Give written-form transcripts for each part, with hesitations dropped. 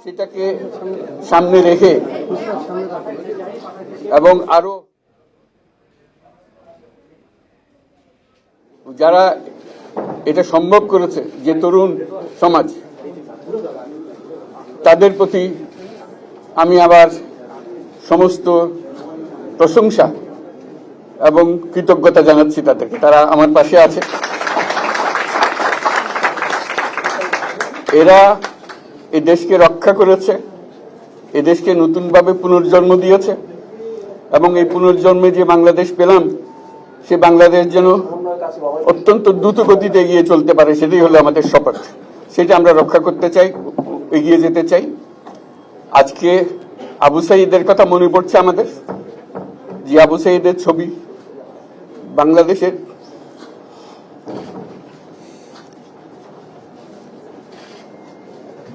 সেটাকে সামনে রেখে এবং আরো যারা এটা সম্ভব করেছে, যে তরুণ সমাজ, তাদের প্রতি আমি আবার সমস্ত প্রশংসা এবং কৃতজ্ঞতা জানাচ্ছি তাদেরকে। তারা আমার পাশে আছে। এরা এই দেশকে রক্ষা করেছে, এই দেশকে নতুনভাবে পুনর্জন্ম দিয়েছে এবং এই পুনর্জন্মে যে বাংলাদেশ পেলাম, সে বাংলাদেশ যেন অত্যন্ত দ্রুত গতিতে এগিয়ে চলতে পারে, সেটাই হলো আমাদের শপথ। সেটা আমরা রক্ষা করতে চাই, এগিয়ে যেতে চাই। আজকে আবু সাঈদের কথা মনে পড়ছে আমাদের, যে আবু সাঈদের ছবি বাংলাদেশের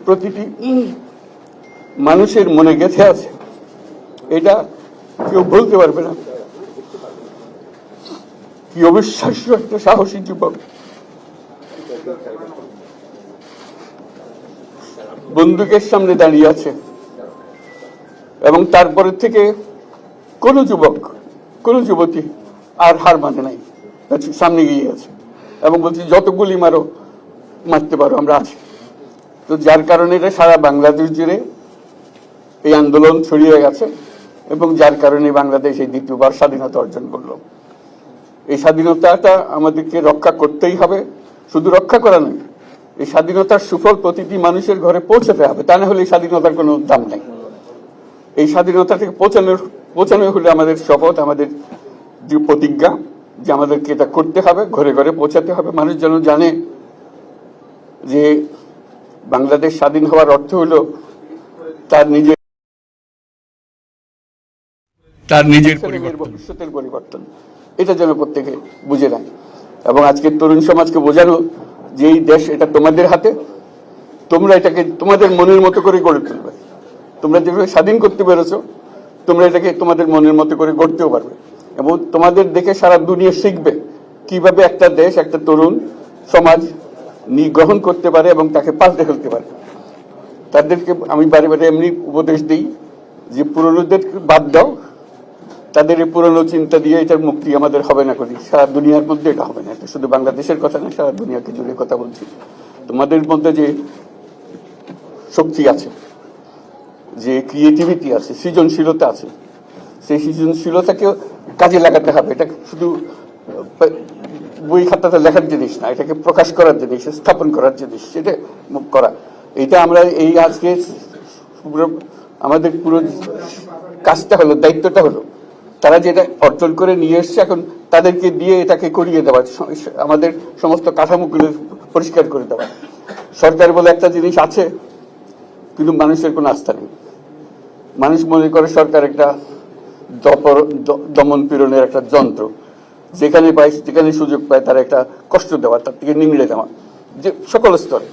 প্রতিটি মানুষের মনে গেঁথে আছে, এটা কেউ বলতে পারবে না। কি অবিশ্বাস্য একটা সাহসী যুবক, বন্দুকের সামনে দাঁড়িয়ে আছে এবং তারপরে থেকে কোন যুবক, কোন যুবতী আর হার মানে নাই, সামনে গিয়ে আছে এবং বলছি যত গুলি মারো, মারতে পারো, আমরা আছি। তো যার কারণে এটা সারা বাংলাদেশ জুড়ে এই আন্দোলন ছড়িয়ে গেছে এবং যার কারণে বাংলাদেশ এই দ্বিতীয়বার স্বাধীনতা অর্জন করলো। এই স্বাধীনতাটা আমাদেরকে রক্ষা করতেই হবে। শুধু রক্ষা করা নয়, এই স্বাধীনতার সুফল প্রতিটি মানুষের ঘরে পৌঁছাতে হবে, তা না হলে এই স্বাধীনতার কোনো দাম নেই। এই স্বাধীনতাটাকে পৌঁছানো হলে আমাদের শপথ, আমাদের যে প্রতিজ্ঞা, যে আমাদেরকে এটা করতে হবে, ঘরে ঘরে পৌঁছাতে হবে। মানুষ যেন জানে যে বাংলাদেশ স্বাধীন হওয়ার অর্থ হলো তার নিজের ভবিষ্যতের পরিবর্তন। এটা যেন প্রত্যেকে বুঝে নেয় এবং আজকের তরুণ সমাজকে বোঝানো যে এই দেশ এটা তোমাদের হাতে, তোমরা এটাকে তোমাদের মনের মতো করে গড়ে তুলবে। তোমরা যেভাবে স্বাধীন করতে পেরেছো, তোমরা এটাকে তোমাদের মনের মতো করে গড়তেও পারবে এবং তোমাদের দেখে সারা দুনিয়া শিখবে কিভাবে একটা দেশ, একটা তরুণ সমাজ গ্রহণ করতে পারে এবং তাকে পাল্টে ফেলতে পারে। তাদেরকে আমি বারে বারে এমনি উপদেশ দিই যে পুরনোদের বাদ দাও, তাদের এই পুরনো চিন্তা দিয়ে এটার মুক্তি আমাদের হবে না করি, সারা দুনিয়ার মধ্যে এটা হবে না। এটা শুধু বাংলাদেশের কথা না, সারা দুনিয়াকে জুড়ে কথা বলছি। তোমাদের মধ্যে যে শক্তি আছে, যে ক্রিয়েটিভিটি আছে, সৃজনশীলতা আছে, সেই সৃজনশীলতাকে কাজে লাগাতে হবে। এটা শুধু বই খাতাতে লেখার জিনিস না, এটাকে প্রকাশ করার জিনিস, স্থাপন করার জিনিস, সেটা করা। এটা আমরা এই আজকে আমাদের পুরো কাজটা হলো, দায়িত্বটা হলো, তারা যেটা অর্জন করে নিয়ে এসছে এখন তাদেরকে দিয়ে এটাকে করিয়ে দেওয়া, আমাদের সমস্ত কাঠামোগুলো পরিষ্কার করে দেওয়া। সরকার বলে একটা জিনিস আছে, কিন্তু মানুষের কোনো আস্থা নেই। মানুষ মনে করে সরকার একটা দমন পীড়নের একটা যন্ত্র, যেখানে পায়, যেখানে সুযোগ পায় তার একটা কষ্ট দেওয়া, তার থেকে নিংড়ে দেওয়া, যে সকল স্তরে।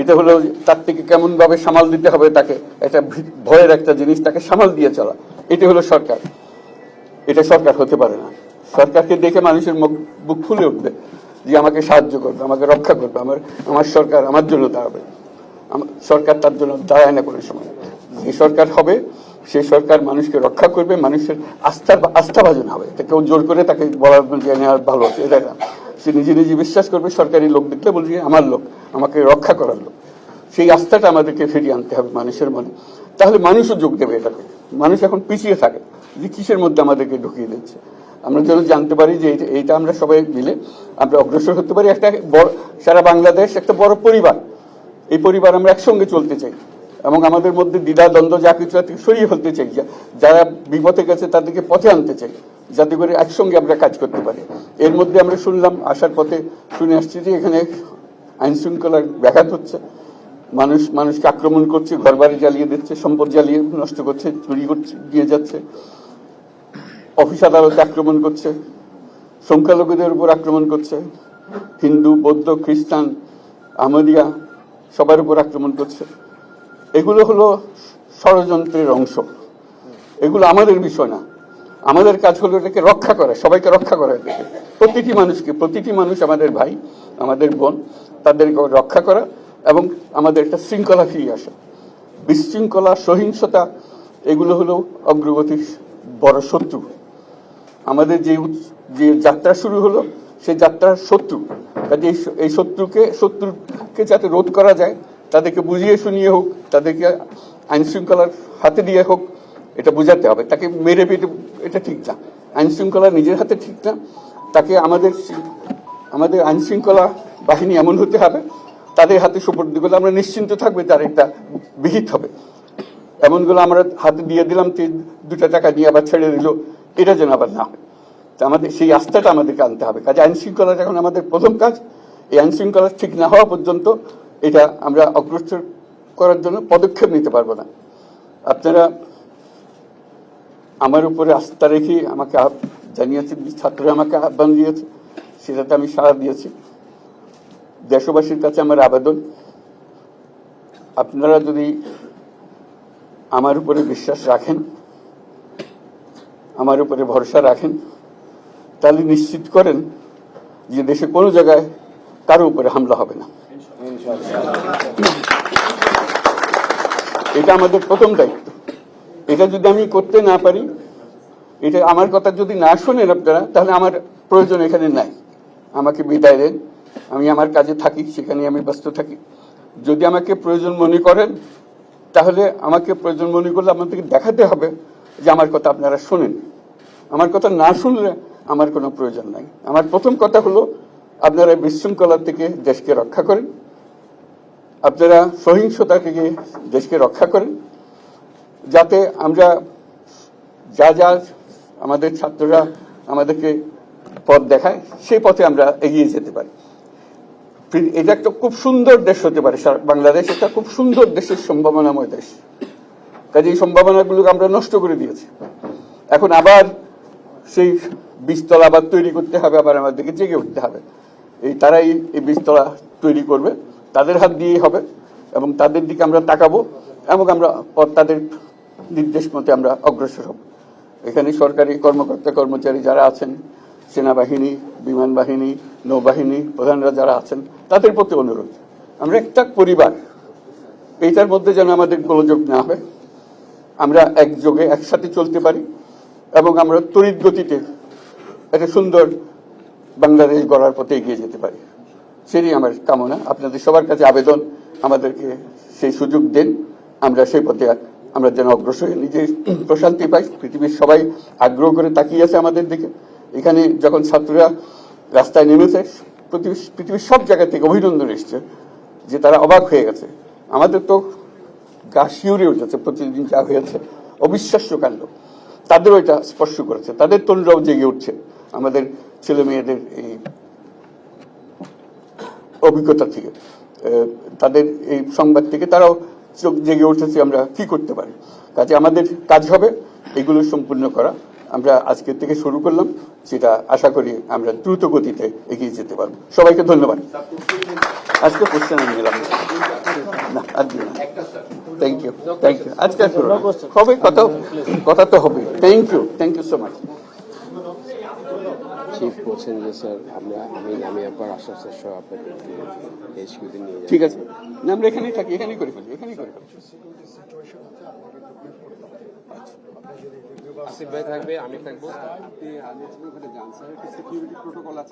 এটা হলো তার থেকে কেমন ভাবে সামাল দিতে হবে, তাকে একটা ভয়ের একটা জিনিস, তাকে সামাল দিয়ে চলা, এটা হলো সরকার। এটা সরকার হতে পারে না। সরকারকে দেখে মানুষের বুক ফুলে উঠবে যে আমাকে সাহায্য করবে, আমাকে রক্ষা করবে, আমার সরকার আমার জন্য দাঁড়াবে। সরকার তার জন্য দাঁড়ায় না কোনো সময়। যে সরকার হবে, সেই সরকার মানুষকে রক্ষা করবে, মানুষের আস্থাভাজন হবে। কেউ জোর করে তাকে বলার ভালো আছে এটা না, সে নিজে নিজে বিশ্বাস করবে। সরকারি লোক দেখলে বলছে আমার লোক, আমাকে রক্ষা করার লোক। সেই আস্থাটা আমাদেরকে ফিরিয়ে আনতে হবে মানুষের মনে, তাহলে মানুষও যোগ দেবে এটাকে। মানুষ এখন পিছিয়ে থাকে যে কিসের মধ্যে আমাদেরকে ঢুকিয়ে দিচ্ছে। আমরা যেন জানতে পারি যে এইটা আমরা সবাই মিলে আমরা অগ্রসর হতে পারি। একটা বড়, সারা বাংলাদেশ একটা বড় পরিবার, এই পরিবার আমরা একসঙ্গে চলতে চাই এবং আমাদের মধ্যে দ্বিধা দ্বন্দ্ব যা কিছু সরিয়ে ফেলতে চাই। যারা বিপথে গেছে তাদেরকে পথে আনতে চাই, যাতে করে একসঙ্গে আমরা কাজ করতে পারি। এর মধ্যে আমরা শুনলাম, আসার পথে শুনে আসছি যে এখানে আইন শৃঙ্খলার ব্যাঘাত হচ্ছে, মানুষকে আক্রমণ করছে, ঘরবাড়ি জ্বালিয়ে দিচ্ছে, সম্পদ জ্বালিয়ে নষ্ট করছে, চুরি করছে, দিয়ে যাচ্ছে, অফিস আদালতে আক্রমণ করছে, সংখ্যালঘুদের উপর আক্রমণ করছে, হিন্দু, বৌদ্ধ, খ্রিস্টান, আহমদিয়া সবার উপর আক্রমণ করছে। এগুলো হলো ষড়যন্ত্রের অংশ। এগুলো আমাদের বিষয় না। আমাদের কাজ হলো এটাকে রক্ষা করা, সবাইকে রক্ষা করা, প্রতিটি মানুষকে, প্রতিটি মানুষ আমাদের ভাই, আমাদের বোন, তাদেরকে রক্ষা করা এবং আমাদের একটা শৃঙ্খলা ফিরিয়ে আসা। বিশৃঙ্খলা, সহিংসতা, এগুলো হলো অগ্রগতির বড় শত্রু। আমাদের যে যাত্রা শুরু হলো সেই যাত্রার শত্রু। কাজে এই শত্রুকে যাতে রোধ করা যায়, তাদেরকে বুঝিয়ে শুনিয়ে হোক, তাদেরকে আইন শৃঙ্খলার হাতে দিয়ে হোক, এটা বোঝাতে হবে। তাকে মেরে পেটে এটা ঠিক না, আইন শৃঙ্খলা নিজের হাতে ঠিক না। তাকে আমাদের আইন শৃঙ্খলা বাহিনী এমন হতে হবে, তাদের হাতে সুপর্দ করলে আমরা নিশ্চিন্ত থাকবে তার একটা বিহিত হবে। এমনগুলো আমরা হাতে দিয়ে দিলাম, 2 টাকা নিয়ে আবার ছেড়ে দিল, এটা যেন আবার না হয়। তা আমাদের সেই আস্থাটা আমাদেরকে আনতে হবে। কাজে আইন শৃঙ্খলাটা এখন আমাদের প্রথম কাজ। এই আইন শৃঙ্খলা ঠিক না হওয়া পর্যন্ত এটা আমরা অগ্রসর করার জন্য পদক্ষেপ নিতে পারবো না। আপনারা আমার উপরে আস্থা রেখে আমাকে জানিয়েছে, ছাত্ররা আমাকে আহ্বান দিয়েছে, সেটাতে আমি সাড়া দিয়েছি। দেশবাসীর কাছে আমার আবেদন, আপনারা যদি আমার উপরে বিশ্বাস রাখেন, আমার উপরে ভরসা রাখেন, তাহলে নিশ্চিত করেন যে দেশে কোনো জায়গায় কারো উপরে হামলা হবে না। এটা আমাদের প্রথম দায়িত্ব। এটা যদি আমি করতে না পারি, এটা আমার কথা যদি না শোনেন আপনারা, তাহলে আমার প্রয়োজন এখানে নাই। আমাকে বিদায় দেন, আমি আমার কাজে থাকি, সেখানে আমি ব্যস্ত থাকি। যদি আমাকে প্রয়োজন মনে করেন, তাহলে আমাকে প্রয়োজন মনে করলে আপনাদেরকে দেখাতে হবে যে আমার কথা আপনারা শোনেন। আমার কথা না শুনলে আমার কোনো প্রয়োজন নাই। আমার প্রথম কথা হলো, আপনারা বিশৃঙ্খলা থেকে দেশকে রক্ষা করেন, আপনারা সহিংসতা থেকে দেশকে রক্ষা করেন, যাতে আমরা যা আমাদের ছাত্ররা আমাদেরকে পথ দেখায়, সেই পথে আমরা এগিয়ে যেতে পারি। এটা একটা খুব সুন্দর দেশ হতে পারে। বাংলাদেশ একটা খুব সুন্দর দেশের সম্ভাবনাময় দেশ। কাজে এই সম্ভাবনাগুলোকে আমরা নষ্ট করে দিয়েছি। এখন আবার সেই বীজতলা আবার তৈরি করতে হবে, আবার আমাদেরকে জেগে উঠতে হবে। তারাই এই বীজতলা তৈরি করবে, তাদের হাত দিয়েই হবে, এবং তাদের দিকে আমরা তাকাবো, এবং আমরা তাদের নির্দেশ মতে আমরা অগ্রসর হব। এখানে সরকারি কর্মকর্তা কর্মচারী যারা আছেন, সেনাবাহিনী, বিমান বাহিনী, নৌবাহিনী প্রধানরা যারা আছেন, তাদের প্রতি অনুরোধ, আমরা একটা পরিবার, এইটার মধ্যে যেন আমাদের গোলযোগ না হয়, আমরা একযোগে একসাথে চলতে পারি, এবং আমরা তড়িৎ গতিতে একটা সুন্দর বাংলাদেশ গড়ার পথে এগিয়ে যেতে পারি। সেটাই আমার কামনা। আপনাদের সবার কাছে আবেদন, আমাদেরকে সেই সুযোগ দেন, আমরা সেই পথে আমরা যেন অগ্রসর হয়ে নিজের প্রশান্তি পাই। পৃথিবীর সবাই আগ্রহ করে তাকিয়ে আছে আমাদের দিকে। এখানে যখন ছাত্ররা রাস্তায় নেমেছে, পৃথিবীর সব জায়গা থেকে অভিনন্দন এসছে, যে তারা অবাক হয়ে গেছে। আমাদের তো গা শিউরে উঠেছে, প্রতিদিন যা হয়েছে অবিশ্বাস্য কাণ্ড। তাদেরও এটা স্পর্শ করেছে, তাদের তরুণরাও জেগে উঠছে আমাদের ছেলে মেয়েদের এই অভিজ্ঞতা থেকে, তাদের এই সংবাদ থেকে তারাও চোখ জেগে উঠেছে আমরা কি করতে পারি। কাজে আমাদের কাজ হবে এগুলো সম্পূর্ণ করা। আমরা আজকের থেকে শুরু করলাম, সেটা আশা করি আমরা দ্রুত গতিতে এগিয়ে যেতে পারবো। সবাইকে ধন্যবাদ। আজকে কোশ্চেন আমি নিলাম না, থ্যাংক ইউ। আজকে হবে কথা তো হবে। Thank you so much. Chief বলছেন যে স্যার আমি একবার আশ্বাসের সহ আপনাকে HQ-তে নিয়ে যাই। ঠিক আছে, না আমরা এখানেই থাকি, এখানেই করে ফেলি। আসিফ ভাই থাকবে, আমি থাকবো। সিকিউরিটি প্রোটোকল আছে।